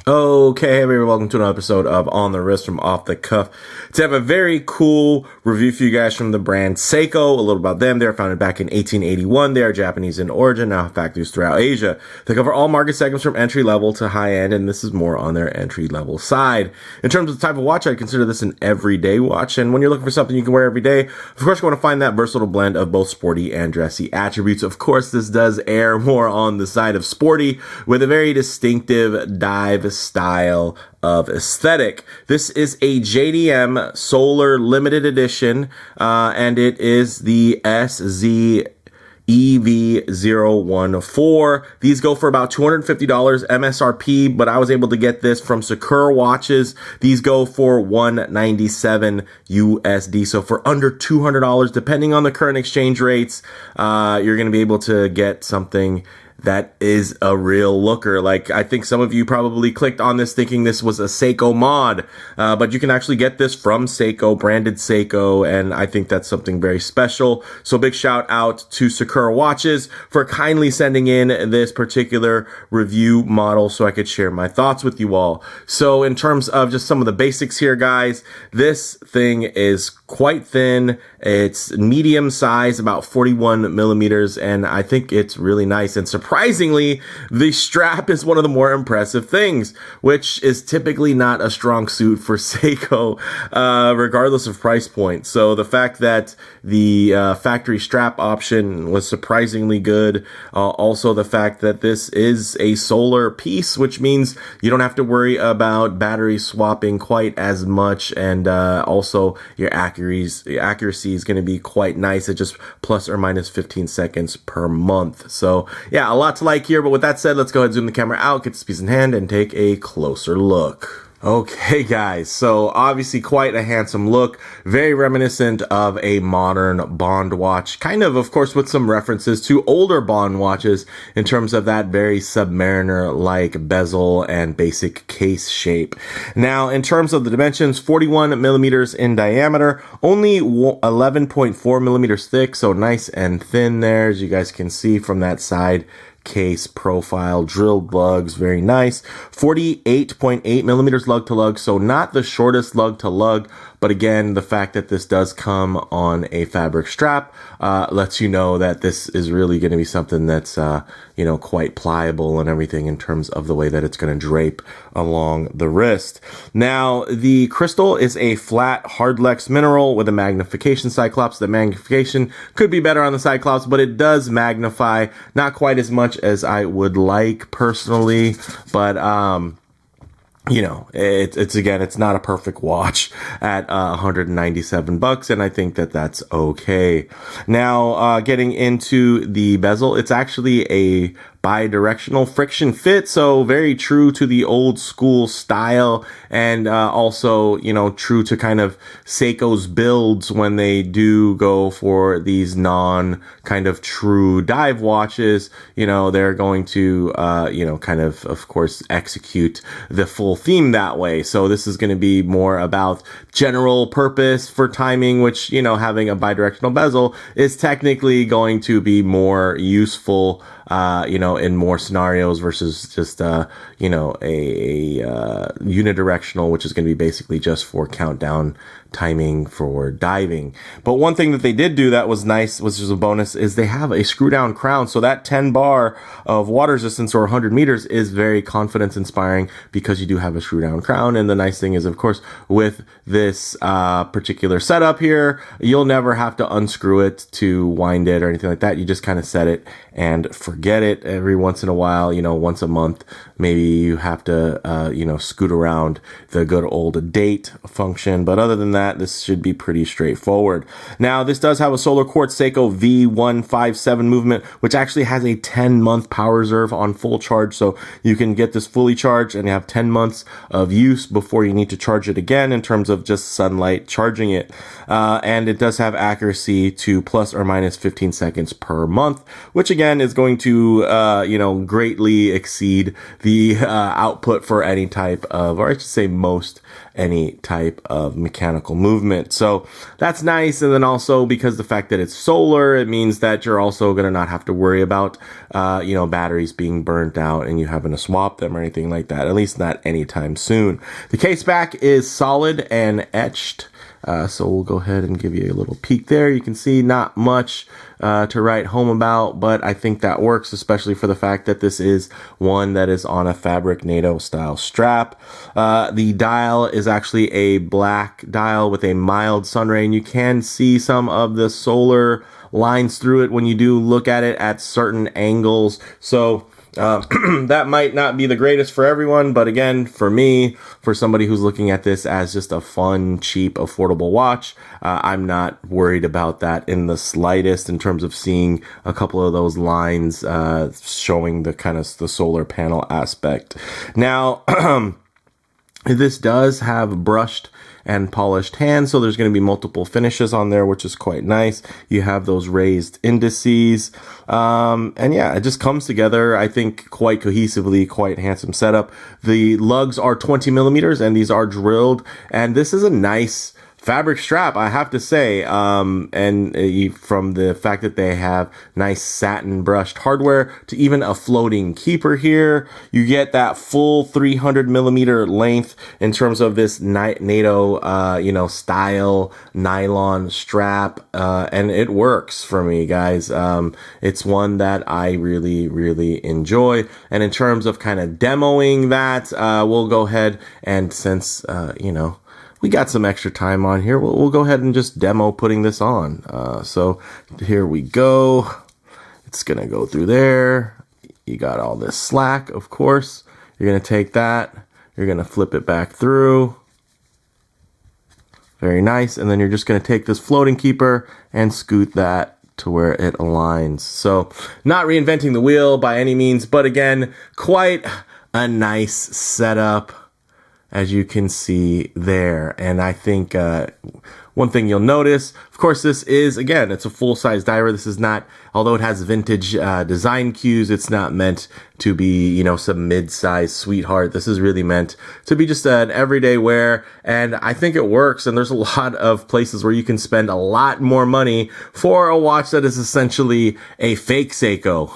Okay, everybody, welcome to another episode of On the Wrist from Off the Cuff. To have a very cool review for you guys from the brand Seiko. A little about them. They were founded back in 1881. They are Japanese in origin, now have factories throughout Asia. They cover all market segments from entry level to high end, and this is more on their entry level side. In terms of the type of watch, I'd consider this an everyday watch. And when you're looking for something you can wear every day, of course, you want to find that versatile blend of both sporty and dressy attributes. Of course, this does err more on the side of sporty with a very distinctive dive style of aesthetic. This is a JDM Solar Limited Edition, and it is the SZEV014. These go for about $250 MSRP, but I was able to get this from Sakura Watches. These go for $197 USD. So for under $200, depending on the current exchange rates, you're going to be able to get something that is a real looker. Like, I think some of you probably clicked on this thinking this was a Seiko mod, but you can actually get this from Seiko, branded Seiko, and I think that's something very special. So big shout out to Sakura Watches for kindly sending in this particular review model so I could share my thoughts with you all. So in terms of just some of the basics here, guys, this thing is quite thin. It's medium size, about 41 millimeters, and I think it's really nice. And surprisingly, the strap is one of the more impressive things, which is typically not a strong suit for Seiko, regardless of price point. So the fact that the factory strap option was surprisingly good. Also the fact that this is a solar piece, which means you don't have to worry about battery swapping quite as much, and also your accuracy is going to be quite nice at just plus or minus 15 seconds per month. So yeah, a lot to like here, but with that said, let's go ahead and zoom the camera out, get this piece in hand, and take a closer look. Okay, guys, so obviously quite a handsome look, very reminiscent of a modern Bond watch, kind of course, with some references to older Bond watches in terms of that very Submariner-like bezel and basic case shape. Now, in terms of the dimensions, 41 millimeters in diameter, only 11.4 millimeters thick, so nice and thin there, as you guys can see from that side case profile. Drilled lugs, very nice. 48.8 millimeters lug to lug, so not the shortest lug to lug, but again, the fact that this does come on a fabric strap lets you know that this is really going to be something that's quite pliable and everything in terms of the way that it's going to drape along the wrist. Now, the crystal is a flat Hardlex mineral with a magnification Cyclops. The magnification could be better on the Cyclops, but it does magnify, not quite as much as I would like personally, but it's not a perfect watch at $197, and I think that that's okay. Now, getting into the bezel, it's actually a bidirectional friction fit, so very true to the old school style, and also true to kind of Seiko's builds when they do go for these non kind of true dive watches. They're going to of course execute the full theme that way. So this is going to be more about general purpose for timing, which having a bidirectional bezel is technically going to be more useful in more scenarios versus just, a unidirectional, which is going to be basically just for countdown timing for diving. But one thing that they did do that was nice, which is a bonus, is they have a screw down crown. So that 10 bar of water resistance or 100 meters is very confidence inspiring because you do have a screw down crown. And the nice thing is, of course, with this particular setup here, you'll never have to unscrew it to wind it or anything like that. You just kind of set it and forget it. Every once in a while, once a month, maybe you have to, scoot around the good old date function. But other than that, this should be pretty straightforward. Now, this does have a solar quartz Seiko V157 movement, which actually has a 10-month power reserve on full charge. So you can get this fully charged and you have 10 months of use before you need to charge it again in terms of just sunlight charging it. And it does have accuracy to plus or minus 15 seconds per month, which again, again is going to, greatly exceed the output for any type of, or I should say most any type of mechanical movement. So that's nice. And then also because the fact that it's solar, it means that you're also going to not have to worry about, batteries being burnt out and you having to swap them or anything like that, at least not anytime soon. The case back is solid and etched. So we'll go ahead and give you a little peek there. You can see not much to write home about, but I think that works, especially for the fact that this is one that is on a fabric NATO style strap. The dial is actually a black dial with a mild sunray, and you can see some of the solar lines through it when you do look at it at certain angles. So that might not be the greatest for everyone, but again, for me, for somebody who's looking at this as just a fun, cheap, affordable watch, I'm not worried about that in the slightest in terms of seeing a couple of those lines showing the kind of the solar panel aspect. Now, this does have brushed and polished hands, so there's going to be multiple finishes on there, which is quite nice. You have those raised indices, and yeah, it just comes together, I think, quite cohesively, quite handsome setup. The lugs are 20 millimeters, and these are drilled, and this is a nice fabric strap, I have to say, and from the fact that they have nice satin brushed hardware to even a floating keeper here, you get that full 300 millimeter length in terms of this NATO, style nylon strap, and it works for me, guys. It's one that I really, really enjoy. And in terms of kind of demoing that, we'll go ahead and since, we got some extra time on here, we'll go ahead and just demo putting this on. So here we go. It's going to go through there. You got all this slack, of course. You're going to take that. You're going to flip it back through. Very nice. And then you're just going to take this floating keeper and scoot that to where it aligns. So not reinventing the wheel by any means, but again, quite a nice setup, as you can see there. And I think one thing you'll notice, of course, this is, again, it's a full-size diver. This is not, although it has vintage design cues, it's not meant to be, some mid-size sweetheart. This is really meant to be just an everyday wear, and I think it works. And there's a lot of places where you can spend a lot more money for a watch that is essentially a fake Seiko,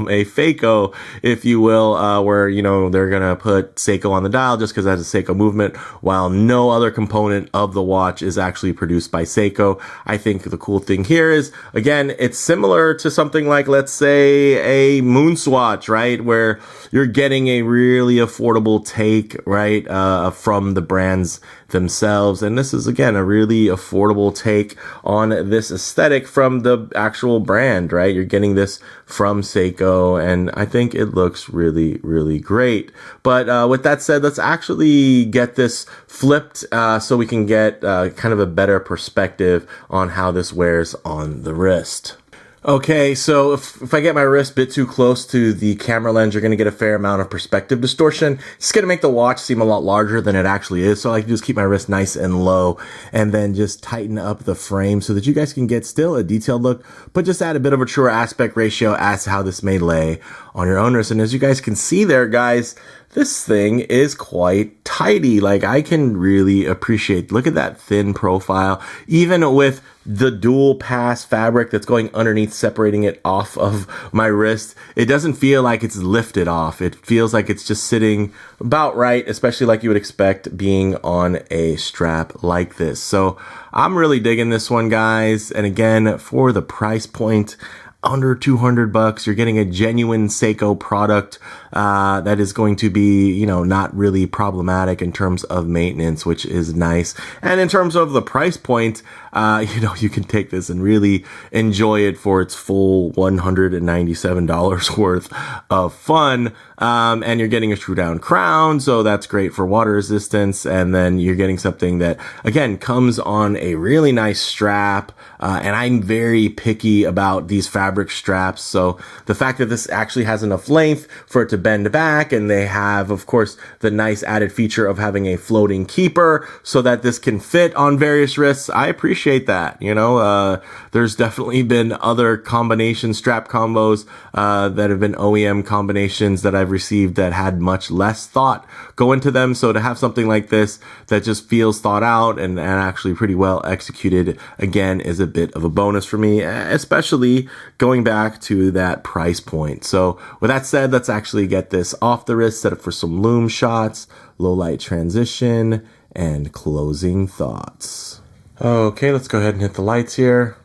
a Faco, if you will, where, they're going to put Seiko on the dial just because it has a Seiko movement, while no other component of the watch is actually produced by Seiko. I think the cool thing here is, again, it's similar to something like, let's say, a Moonswatch, right? Where you're getting a really affordable take, right, from the brands themselves. And this is, again, a really affordable take on this aesthetic from the actual brand, right? You're getting this from Seiko, and I think it looks really, really great. But with that said, let's actually get this flipped so we can get kind of a better perspective on how this wears on the wrist. Okay, so if I get my wrist a bit too close to the camera lens, you're going to get a fair amount of perspective distortion. It's going to make the watch seem a lot larger than it actually is. So I can just keep my wrist nice and low and then just tighten up the frame so that you guys can get still a detailed look, but just add a bit of a truer aspect ratio as to how this may lay on your own wrist. And as you guys can see there, guys, this thing is quite tidy. Like, I can really appreciate, look at that thin profile, even with the dual pass fabric that's going underneath, separating it off of my wrist. It doesn't feel like it's lifted off. It feels like it's just sitting about right, especially like you would expect being on a strap like this. So I'm really digging this one, guys. And again, for the price point, under $200, you're getting a genuine Seiko product that is going to be, not really problematic in terms of maintenance, which is nice. And in terms of the price point, you can take this and really enjoy it for its full $197 worth of fun. And you're getting a screw down crown, so that's great for water resistance. And then you're getting something that, again, comes on a really nice strap. And I'm very picky about these fabrics fabric straps. So the fact that this actually has enough length for it to bend back, and they have, of course, the nice added feature of having a floating keeper so that this can fit on various wrists. I appreciate that. You know, there's definitely been other combination strap combos that have been OEM combinations that I've received that had much less thought go into them. So to have something like this that just feels thought out and actually pretty well executed, again, is a bit of a bonus for me, especially going back to that price point. So with that said, let's actually get this off the wrist, set up for some loom shots, low light transition, and closing thoughts. Okay, let's go ahead and hit the lights here.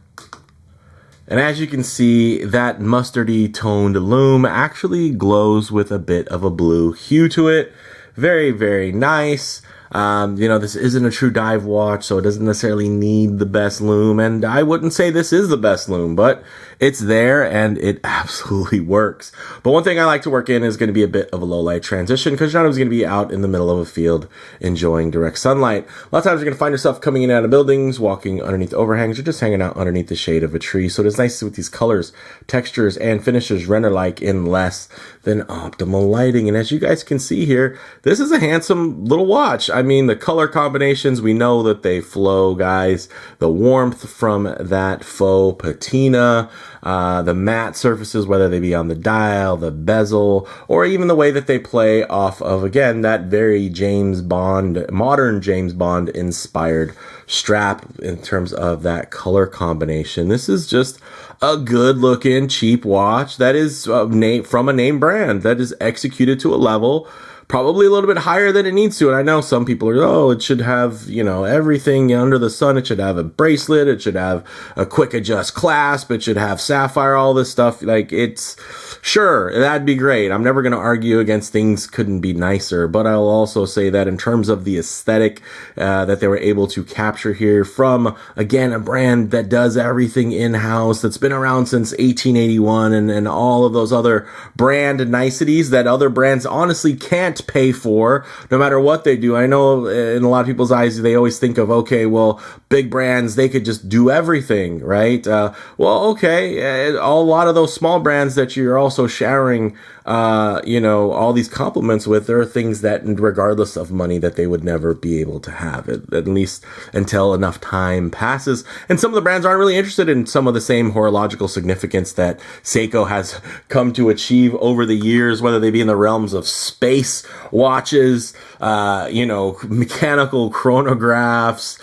And as you can see, that mustardy toned loom actually glows with a bit of a blue hue to it. Very, very nice. You know, this isn't a true dive watch, so it doesn't necessarily need the best loom. And I wouldn't say this is the best loom, but it's there and it absolutely works. But one thing I like to work in is going to be a bit of a low light transition, because you're not always going to be out in the middle of a field enjoying direct sunlight. A lot of times you're going to find yourself coming in and out of buildings, walking underneath overhangs, or just hanging out underneath the shade of a tree. So it's nice to see what these colors, textures, and finishes render like in less than optimal lighting. And as you guys can see here, this is a handsome little watch. I mean, the color combinations, we know that they flow, guys. The warmth from that faux patina, the matte surfaces, whether they be on the dial, the bezel, or even the way that they play off of, again, that very James Bond, modern James Bond inspired strap in terms of that color combination. This is just a good looking cheap watch that is from a name brand that is executed to a level probably a little bit higher than it needs to. And I know some people are, oh, it should have, you know, everything under the sun. It should have a bracelet. It should have a quick adjust clasp. It should have sapphire, all this stuff. Like, it's, sure, that'd be great. I'm never going to argue against things couldn't be nicer, but I'll also say that in terms of the aesthetic that they were able to capture here from, again, a brand that does everything in-house, that's been around since 1881, and all of those other brand niceties that other brands honestly can't pay for, no matter what they do. I know in a lot of people's eyes, they always think of, okay, well, big brands, they could just do everything, right? Well, okay, a lot of those small brands that you're also sharing, you know, all these compliments with, there are things that, regardless of money, that they would never be able to have, at least until enough time passes. And some of the brands aren't really interested in some of the same horological significance that Seiko has come to achieve over the years, whether they be in the realms of space watches, you know, mechanical chronographs,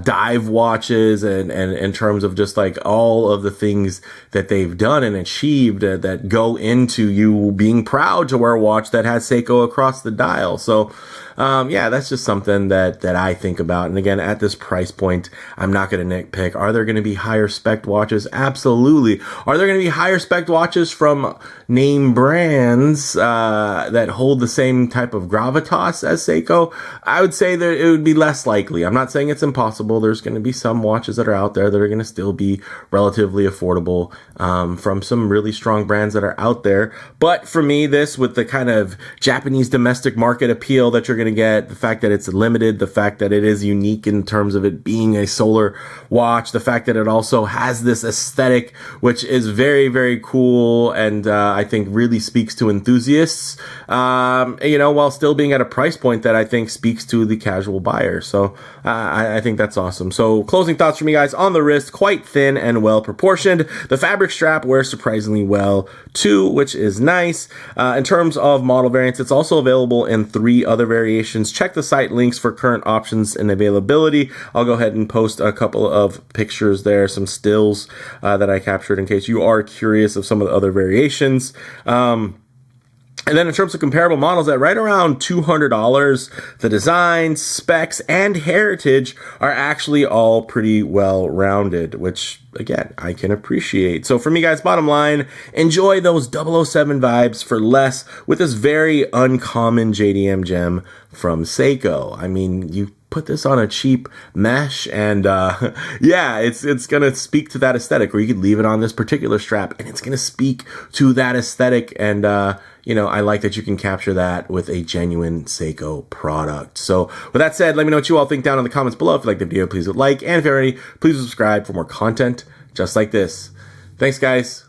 dive watches, and in terms of just like all of the things that they've done and achieved that go into you being proud to wear a watch that has Seiko across the dial. So yeah, that's just something that I think about. And again, at this price point, I'm not going to nitpick. Are there going to be higher spec watches? Absolutely. Are there going to be higher spec watches from name brands that hold the same type of gravitas as Seiko? I would say that it would be less likely. I'm not saying it's impossible. There's going to be some watches that are out there that are going to still be relatively affordable from some really strong brands that are out there. But for me, this, with the kind of Japanese domestic market appeal that you're going to get, the fact that it's limited, the fact that it is unique in terms of it being a solar watch, the fact that it also has this aesthetic, which is very, very cool, and I think really speaks to enthusiasts, you know, while still being at a price point that I think speaks to the casual buyer. So I think that's awesome. So closing thoughts from you guys on the wrist: quite thin and well proportioned. The fabric strap wears surprisingly well too, which is nice. In terms of model variants, it's also available in 3 other variations. Check the site links for current options and availability. I'll go ahead and post a couple of pictures there, some stills that I captured in case you are curious of some of the other variations. And then in terms of comparable models, at right around $200, the design, specs, and heritage are actually all pretty well rounded, which, again, I can appreciate. So for me, guys, bottom line, enjoy those 007 vibes for less with this very uncommon JDM gem from Seiko. I mean, you put this on a cheap mesh, and yeah, it's gonna speak to that aesthetic, or you could leave it on this particular strap and it's gonna speak to that aesthetic. And you know, I like that you can capture that with a genuine Seiko product. So with that said, let me know what you all think down in the comments below. If you like the video, please hit like, and if you're ready, please subscribe for more content just like this. Thanks, guys.